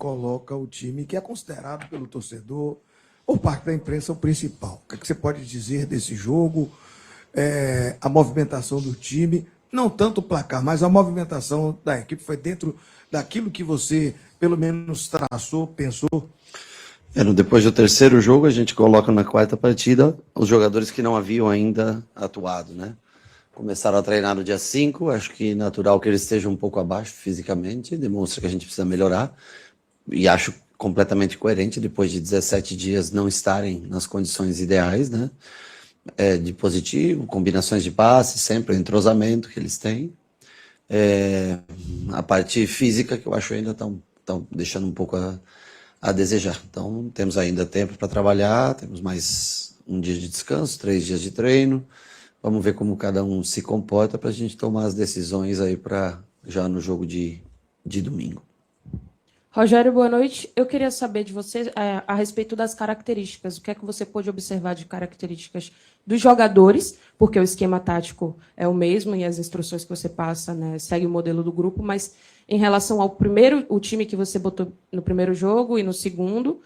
coloca o time que é considerado pelo torcedor, ou parte da imprensa, o principal. O que é que você pode dizer desse jogo, a movimentação do time, não tanto o placar, mas a movimentação da equipe foi dentro daquilo que você, pelo menos, traçou, pensou? Depois do terceiro jogo, a gente coloca na quarta partida os jogadores que não haviam ainda atuado, né? Começaram a treinar no dia 5, acho que natural que eles estejam um pouco abaixo fisicamente, demonstra que a gente precisa melhorar, e acho completamente coerente, depois de 17 dias não estarem nas condições ideais, né? De positivo, combinações de passes, sempre entrosamento que eles têm. A parte física, que eu acho ainda estão deixando um pouco a desejar. Então, temos ainda tempo para trabalhar, temos mais um dia de descanso, 3 dias de treino. Vamos ver como cada um se comporta para a gente tomar as decisões aí para já no jogo de domingo. Rogério, boa noite. Eu queria saber de você a respeito das características. O que é que você pôde observar de características dos jogadores, porque o esquema tático é o mesmo e as instruções que você passa, né, segue o modelo do grupo, mas em relação ao o time que você botou no primeiro jogo e no segundo,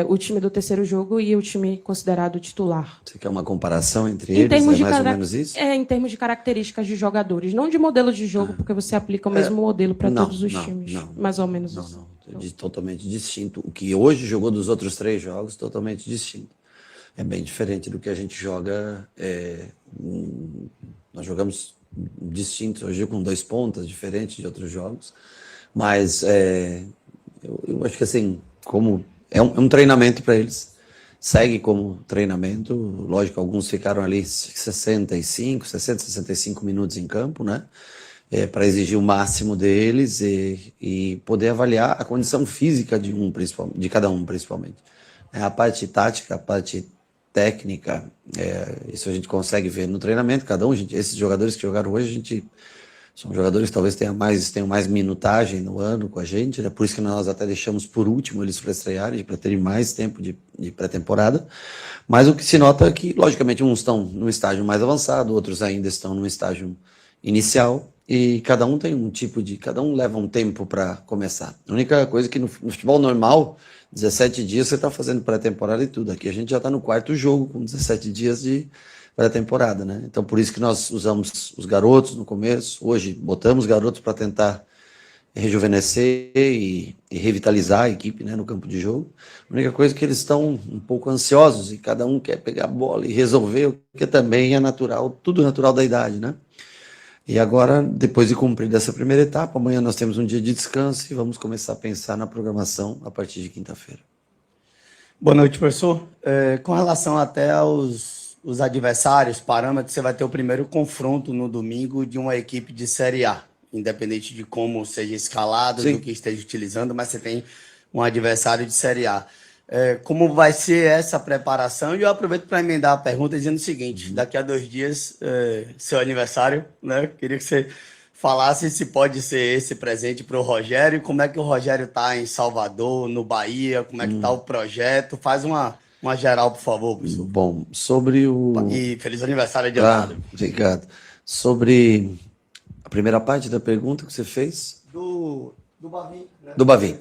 o time do terceiro jogo e o time considerado titular. Você quer uma comparação entre eles? É mais ou menos isso? Em termos de características de jogadores, não de modelo de jogo, porque você aplica o mesmo modelo para todos os times. Não, mais ou menos não, isso. Totalmente distinto. O que hoje jogou dos outros 3 jogos, totalmente distinto. É bem diferente do que a gente joga. Nós jogamos distintos hoje com 2 pontas, diferente de outros jogos. Mas eu acho que assim, como é um treinamento para eles, segue como treinamento. Lógico, alguns ficaram ali 65 minutos em campo, né? Para exigir o máximo deles e poder avaliar a condição física de cada um, principalmente. A parte tática, a parte técnica, isso a gente consegue ver no treinamento. Cada um, esses jogadores que jogaram hoje, são jogadores que talvez tenham mais minutagem no ano com a gente, né? Por isso que nós até deixamos por último eles para estrearem, para terem mais tempo de pré-temporada. Mas o que se nota é que, logicamente, uns estão no estágio mais avançado, outros ainda estão no estágio inicial, e cada um tem cada um leva um tempo para começar. A única coisa é que no futebol normal, 17 dias você está fazendo pré-temporada e tudo. Aqui a gente já está no 4º jogo, com 17 dias de pré-temporada, né? Então, por isso que nós usamos os garotos no começo. Hoje, botamos garotos para tentar rejuvenescer e revitalizar a equipe, né, no campo de jogo. A única coisa é que eles estão um pouco ansiosos e cada um quer pegar a bola e resolver, o que também é natural, tudo natural da idade, né? E agora, depois de cumprir dessa primeira etapa, amanhã nós temos um dia de descanso e vamos começar a pensar na programação a partir de quinta-feira. Boa noite, professor. Com relação até aos adversários, parâmetros, você vai ter o primeiro confronto no domingo de uma equipe de Série A, independente de como seja escalado, Sim, do que esteja utilizando, mas você tem um adversário de Série A. Como vai ser essa preparação? E eu aproveito para emendar a pergunta dizendo o seguinte: daqui a 2 dias, seu aniversário, né? Queria que você falasse se pode ser esse presente para o Rogério, como é que o Rogério está em Salvador, no Bahia, como é que está o projeto. Faz uma geral, por favor, professor. Bom, sobre o... E feliz aniversário adiantado. Obrigado. Sobre a primeira parte da pergunta que você fez... Do Bavi. Né? Do Bavi.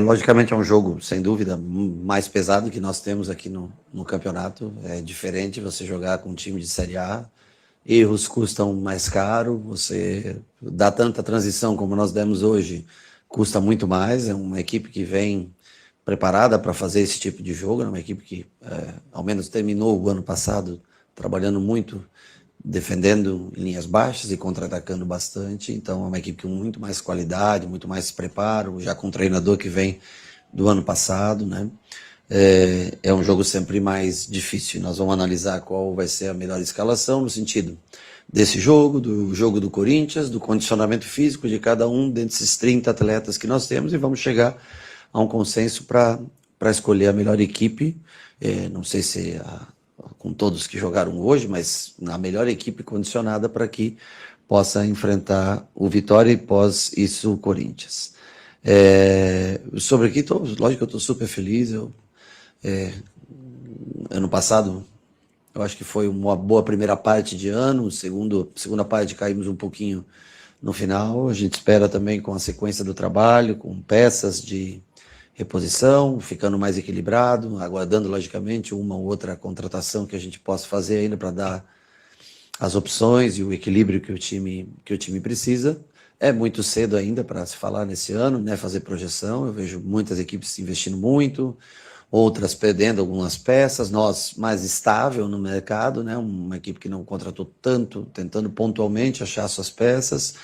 Logicamente é um jogo, sem dúvida, mais pesado que nós temos aqui no campeonato. É diferente você jogar com um time de Série A. Erros custam mais caro. Você dá tanta transição como nós demos hoje, custa muito mais. É uma equipe que vem preparada para fazer esse tipo de jogo. É uma equipe que, ao menos, terminou o ano passado trabalhando muito, defendendo em linhas baixas e contra-atacando bastante. Então é uma equipe com muito mais qualidade, muito mais preparo, já com um treinador que vem do ano passado, né? É um jogo sempre mais difícil. Nós vamos analisar qual vai ser a melhor escalação no sentido desse jogo, do jogo do Corinthians, do condicionamento físico de cada um desses 30 atletas que nós temos, e vamos chegar a um consenso para escolher a melhor equipe. Não sei se com todos que jogaram hoje, mas a melhor equipe condicionada para que possa enfrentar o Vitória e pós isso o Corinthians. Sobre aqui, lógico que eu estou super feliz. Ano passado, eu acho que foi uma boa primeira parte de ano, segunda parte caímos um pouquinho no final. A gente espera também com a sequência do trabalho, com peças de reposição, ficando mais equilibrado, aguardando, logicamente, uma ou outra contratação que a gente possa fazer ainda para dar as opções e o equilíbrio que o time precisa. É muito cedo ainda para se falar nesse ano, né, fazer projeção. Eu vejo muitas equipes investindo muito, outras perdendo algumas peças, nós mais estável no mercado, né, uma equipe que não contratou tanto, tentando pontualmente achar suas peças,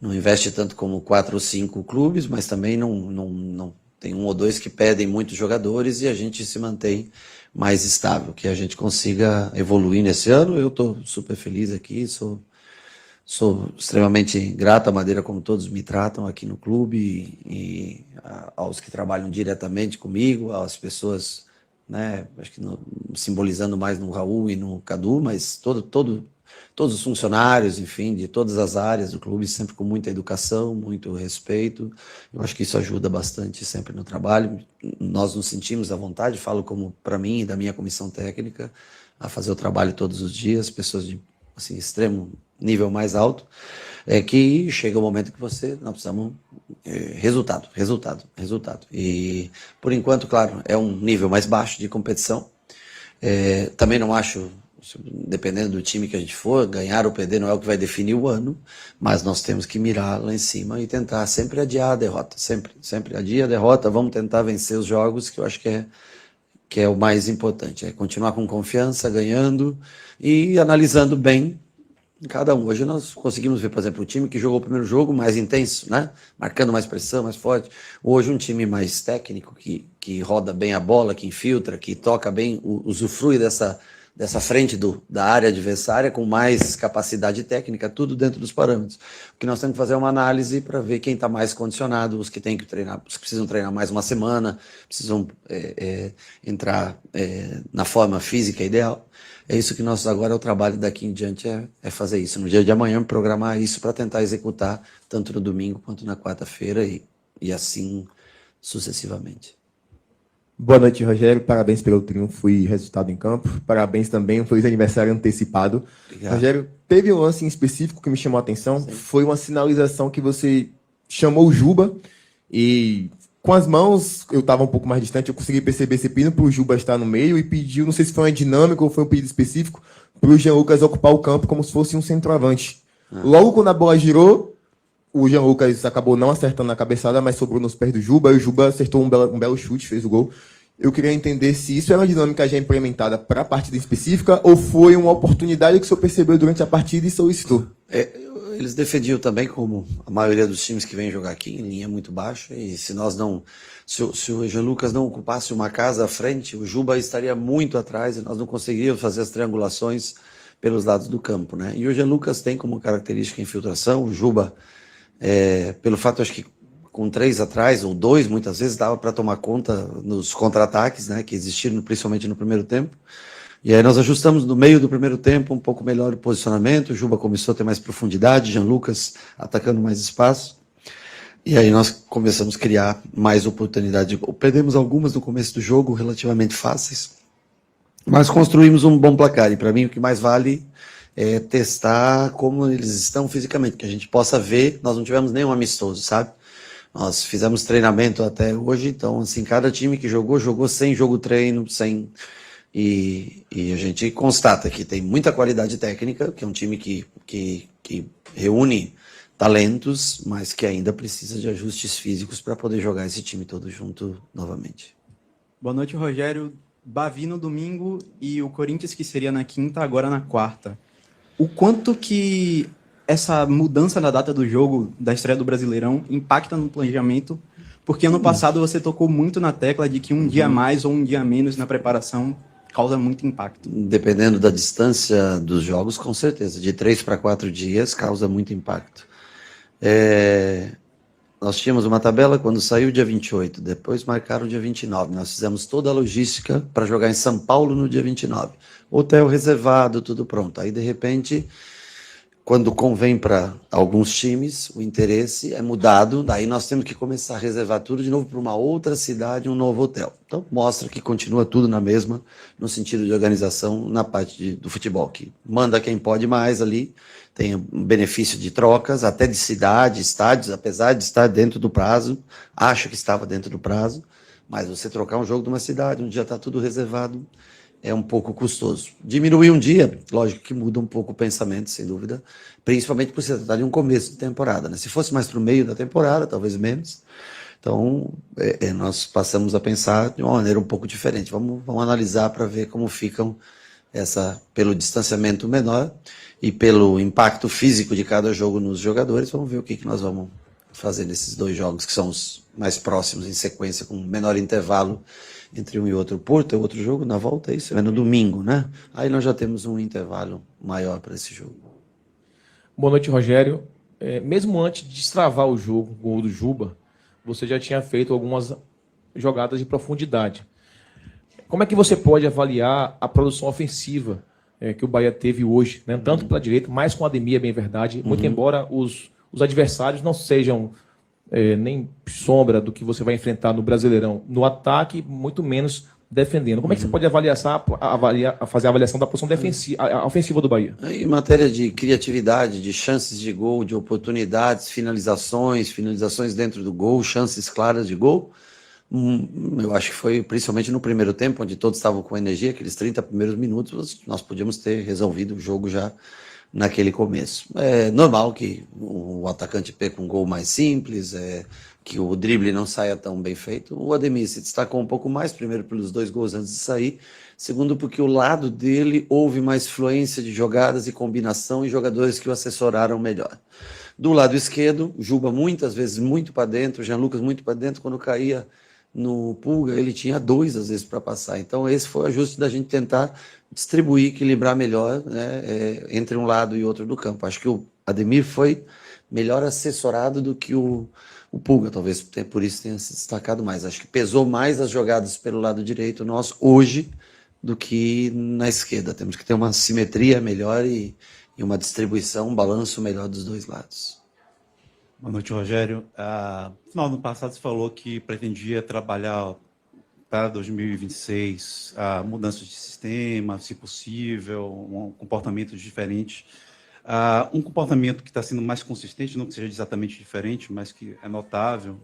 não investe tanto como 4 ou 5 clubes, mas também não tem 1 ou 2 que pedem muitos jogadores e a gente se mantém mais estável, que a gente consiga evoluir nesse ano. Eu estou super feliz aqui, sou extremamente grato à maneira como todos me tratam aqui no clube e aos que trabalham diretamente comigo, às pessoas, né, acho que simbolizando mais no Raul e no Cadu, mas todos os funcionários, enfim, de todas as áreas do clube, sempre com muita educação, muito respeito. Eu acho que isso ajuda bastante sempre no trabalho. Nós nos sentimos à vontade, falo como para mim e da minha comissão técnica, a fazer o trabalho todos os dias, pessoas de assim, extremo nível mais alto, é que chega o momento que nós precisamos resultado. E, por enquanto, claro, é um nível mais baixo de competição. Também não acho, dependendo do time que a gente for, ganhar ou perder não é o que vai definir o ano, mas nós temos que mirar lá em cima e tentar sempre adiar a derrota, sempre adiar a derrota, vamos tentar vencer os jogos, que eu acho que é o mais importante, é continuar com confiança, ganhando e analisando bem cada um. Hoje nós conseguimos ver, por exemplo, o time que jogou o primeiro jogo mais intenso, né? Marcando mais pressão, mais forte. Hoje um time mais técnico, que roda bem a bola, que infiltra, que toca bem, usufrui dessa frente da área adversária com mais capacidade técnica, tudo dentro dos parâmetros. O que nós temos que fazer é uma análise para ver quem está mais condicionado, os que têm que treinar, os que precisam treinar mais uma semana, precisam entrar na forma física ideal. É isso que nós agora, o trabalho daqui em diante é fazer isso. No dia de amanhã, programar isso para tentar executar tanto no domingo quanto na quarta-feira e assim sucessivamente. Boa noite, Rogério. Parabéns pelo triunfo e resultado em campo. Parabéns também, um feliz aniversário antecipado. Obrigado. Rogério, teve um lance em específico que me chamou a atenção. Sim. Foi uma sinalização que você chamou o Juba e com as mãos, eu estava um pouco mais distante, eu consegui perceber você pedindo para o Juba estar no meio e pediu, não sei se foi uma dinâmica ou foi um pedido específico, para o Jean Lucas ocupar o campo como se fosse um centroavante. Logo quando a bola girou, o Jean Lucas acabou não acertando a cabeçada, mas sobrou nos pés do Juba, e o Juba acertou um belo chute, fez o gol. Eu queria entender se isso é uma dinâmica já implementada para a partida específica ou foi uma oportunidade que o senhor percebeu durante a partida e solicitou. Eles defendiam também, como a maioria dos times que vêm jogar aqui, em linha muito baixa, e se o Jean Lucas não ocupasse uma casa à frente, o Juba estaria muito atrás e nós não conseguiríamos fazer as triangulações pelos lados do campo, né? E o Jean Lucas tem como característica a infiltração, o Juba, pelo fato, acho que com 3 atrás, ou 2, muitas vezes, dava para tomar conta nos contra-ataques, né, que existiram principalmente no primeiro tempo. E aí nós ajustamos no meio do primeiro tempo um pouco melhor o posicionamento, o Juba começou a ter mais profundidade, Jean Lucas atacando mais espaço, e aí nós começamos a criar mais oportunidade de gol. Perdemos algumas no começo do jogo, relativamente fáceis, mas construímos um bom placar, e para mim o que mais vale é testar como eles estão fisicamente, que a gente possa ver. Nós não tivemos nenhum amistoso, sabe? Nós fizemos treinamento até hoje, então assim, cada time que jogou sem jogo-treino, sem... E a gente constata que tem muita qualidade técnica, que é um time que reúne talentos, mas que ainda precisa de ajustes físicos para poder jogar esse time todo junto novamente. Boa noite, Rogério. Bavi no domingo e o Corinthians, que seria na quinta, agora na quarta. O quanto que essa mudança na data do jogo, da estreia do Brasileirão, impacta no planejamento? Porque ano passado você tocou muito na tecla de que um dia a mais ou um dia a menos na preparação causa muito impacto. Dependendo da distância dos jogos, com certeza. De 3 para 4 dias causa muito impacto. Nós tínhamos uma tabela quando saiu dia 28, depois marcaram o dia 29. Nós fizemos toda a logística para jogar em São Paulo no dia 29. Hotel reservado, tudo pronto. Aí, de repente, quando convém para alguns times, o interesse é mudado, daí nós temos que começar a reservar tudo de novo para uma outra cidade, um novo hotel. Então, mostra que continua tudo na mesma, no sentido de organização, na parte do futebol, que manda quem pode mais ali, tem um benefício de trocas, até de cidade, estádios, apesar de estar dentro do prazo, acho que estava dentro do prazo, mas você trocar um jogo de uma cidade, onde já está tudo reservado, é um pouco custoso. Diminuir um dia, lógico que muda um pouco o pensamento, sem dúvida, principalmente por se tratar de um começo de temporada, né? Se fosse mais para o meio da temporada, talvez menos. Então, nós passamos a pensar de uma maneira um pouco diferente. Vamos analisar para ver como ficam pelo distanciamento menor e pelo impacto físico de cada jogo nos jogadores. Vamos ver o que nós vamos fazer nesses 2 jogos, que são os mais próximos, em sequência, com menor intervalo entre um e outro. Porto é outro jogo, na volta é isso, é no domingo, né? Aí nós já temos um intervalo maior para esse jogo. Boa noite, Rogério. Mesmo antes de destravar o jogo, o gol do Juba, você já tinha feito algumas jogadas de profundidade. Como é que você pode avaliar a produção ofensiva que o Bahia teve hoje, né? Tanto pela direita, mais com a Ademir, é bem verdade, muito embora os adversários não sejam nem sombra do que você vai enfrentar no Brasileirão no ataque, muito menos defendendo. Como é que você pode fazer a avaliação da posição ofensiva do Bahia? Em matéria de criatividade, de chances de gol, de oportunidades, finalizações dentro do gol, chances claras de gol, eu acho que foi principalmente no primeiro tempo, onde todos estavam com energia, aqueles 30 primeiros minutos, nós podíamos ter resolvido o jogo já naquele começo. É normal que o atacante perca um gol mais simples, que o drible não saia tão bem feito. O Ademir se destacou um pouco mais, primeiro pelos 2 gols antes de sair, segundo porque o lado dele houve mais fluência de jogadas e combinação e jogadores que o assessoraram melhor. Do lado esquerdo, Juba muitas vezes muito para dentro, Jean Lucas muito para dentro, quando caía no Pulga, ele tinha 2 às vezes para passar. Então esse foi o ajuste da gente tentar distribuir, equilibrar melhor, né, entre um lado e outro do campo. Acho que o Ademir foi melhor assessorado do que o Pulga, talvez por isso tenha se destacado mais. Acho que pesou mais as jogadas pelo lado direito nosso hoje do que na esquerda. Temos que ter uma simetria melhor e uma distribuição, um balanço melhor dos 2 lados. Boa noite, Rogério. No final do ano passado, você falou que pretendia trabalhar para 2026 a mudança de sistema, se possível, um comportamento diferente. Um comportamento que está sendo mais consistente, não que seja exatamente diferente, mas que é notável,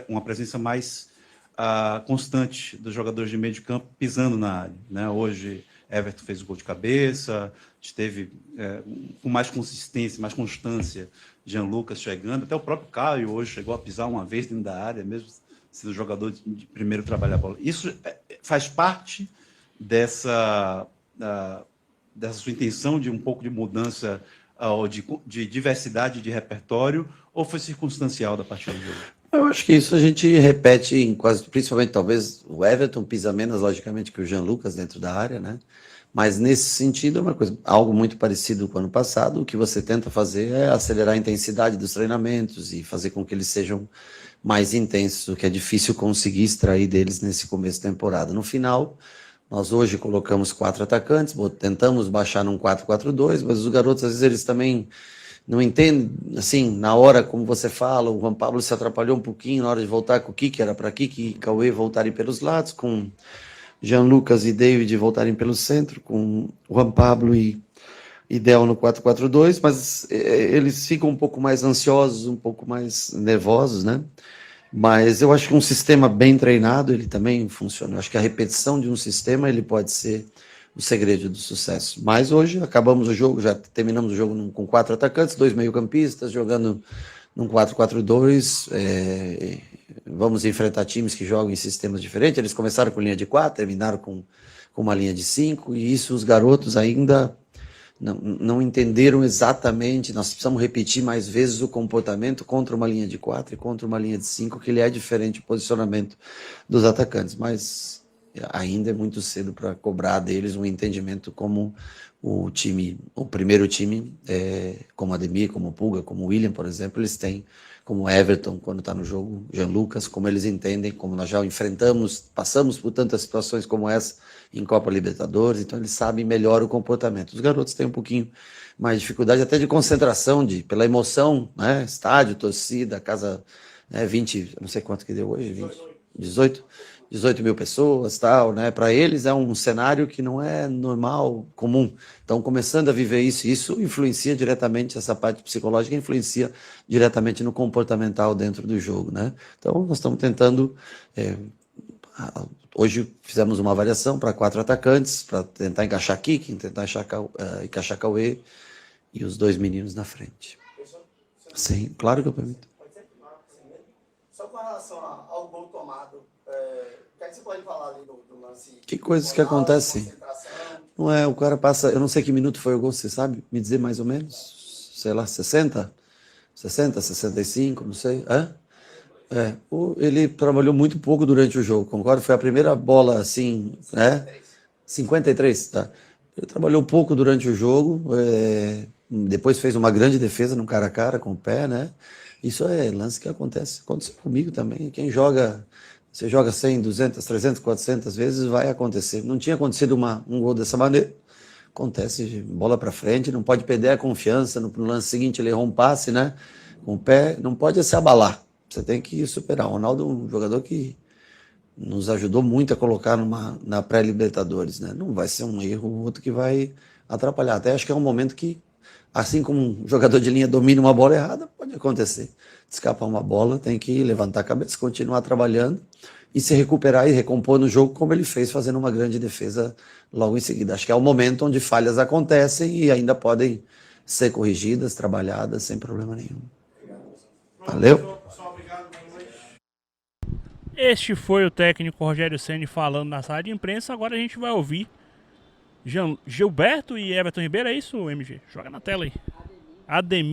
uma presença mais constante dos jogadores de meio de campo pisando na área, né? Hoje, Everton fez o gol de cabeça, esteve com mais consistência, mais constância, Jean Lucas chegando, até o próprio Caio hoje chegou a pisar uma vez dentro da área, mesmo sendo jogador de primeiro trabalhar a bola. Isso faz parte dessa sua intenção de um pouco de mudança ou de diversidade de repertório, ou foi circunstancial da partida de hoje? Eu acho que isso a gente repete em quase, principalmente talvez o Everton pisa menos, logicamente, que o Jean Lucas dentro da área, né? Mas nesse sentido é uma coisa, algo muito parecido com o ano passado. O que você tenta fazer é acelerar a intensidade dos treinamentos e fazer com que eles sejam mais intensos, o que é difícil conseguir extrair deles nesse começo de temporada. No final, nós hoje colocamos 4 atacantes, tentamos baixar num 4-4-2, mas os garotos, às vezes, eles também não entendem, assim, na hora, como você fala, o Juan Pablo se atrapalhou um pouquinho na hora de voltar com o Kiki, era para Kiki e Cauê voltarem pelos lados, com Jean Lucas e David voltarem pelo centro, com Juan Pablo e Del no 4-4-2, mas eles ficam um pouco mais ansiosos, um pouco mais nervosos, né? Mas eu acho que um sistema bem treinado, ele também funciona. Eu acho que a repetição de um sistema, ele pode ser o segredo do sucesso. Mas hoje, acabamos o jogo, já terminamos o jogo com 4 atacantes, 2 meio-campistas, jogando num 4-4-2, vamos enfrentar times que jogam em sistemas diferentes. Eles começaram com linha de 4, terminaram com uma linha de 5, e isso os garotos ainda não entenderam exatamente. Nós precisamos repetir mais vezes o comportamento contra uma linha de 4 e contra uma linha de 5, que ele é diferente o posicionamento dos atacantes, mas ainda é muito cedo para cobrar deles um entendimento como o primeiro time, como Ademir, como o Pulga, como o William, por exemplo, eles têm como Everton, quando está no jogo, Jean Lucas, como eles entendem, como nós já enfrentamos, passamos por tantas situações como essa em Copa Libertadores, então eles sabem melhor o comportamento. Os garotos têm um pouquinho mais de dificuldade, até de concentração, pela emoção, né? Estádio, torcida, casa, né? 20, não sei quanto que deu hoje, 20, 18 mil pessoas, tal, né? Para eles é um cenário que não é normal, comum. Estão começando a viver isso, e isso influencia diretamente, essa parte psicológica influencia diretamente no comportamental dentro do jogo, né? Então, nós estamos tentando... hoje fizemos uma variação para 4 atacantes, para tentar encaixar Kiki, tentar encaixar Cauê e os 2 meninos na frente. Sim, claro que eu permito. Só com relação ao gol tomado, o que é que você pode falar ali do lance? Que coisas que acontecem? Não é, o cara passa, eu não sei que minuto foi o gol, você sabe me dizer mais ou menos? Sei lá, 60, 65, não sei. Ele trabalhou muito pouco durante o jogo, concorda? Foi a primeira bola assim, né? 53, tá? Ele trabalhou pouco durante o jogo, depois fez uma grande defesa no cara a cara com o pé, né? Isso é lance que aconteceu comigo também. Quem joga, você joga 100, 200, 300, 400 vezes, vai acontecer. Não tinha acontecido um gol dessa maneira. Acontece, bola para frente, não pode perder a confiança. No lance seguinte ele errou um passe, né? Com o pé, não pode se abalar. Você tem que superar. O Ronaldo é um jogador que nos ajudou muito a colocar na pré-Libertadores, né? Não vai ser um erro ou outro que vai atrapalhar. Até acho que é um momento que, assim como um jogador de linha domina uma bola errada, pode acontecer. Escapar uma bola, tem que levantar a cabeça, continuar trabalhando e se recuperar e recompor no jogo, como ele fez, fazendo uma grande defesa logo em seguida. Acho que é o momento onde falhas acontecem e ainda podem ser corrigidas, trabalhadas, sem problema nenhum. Valeu? Este foi o técnico Rogério Ceni falando na sala de imprensa. Agora a gente vai ouvir Gilberto e Everton Ribeiro. É isso, MG? Joga na tela aí. Ademir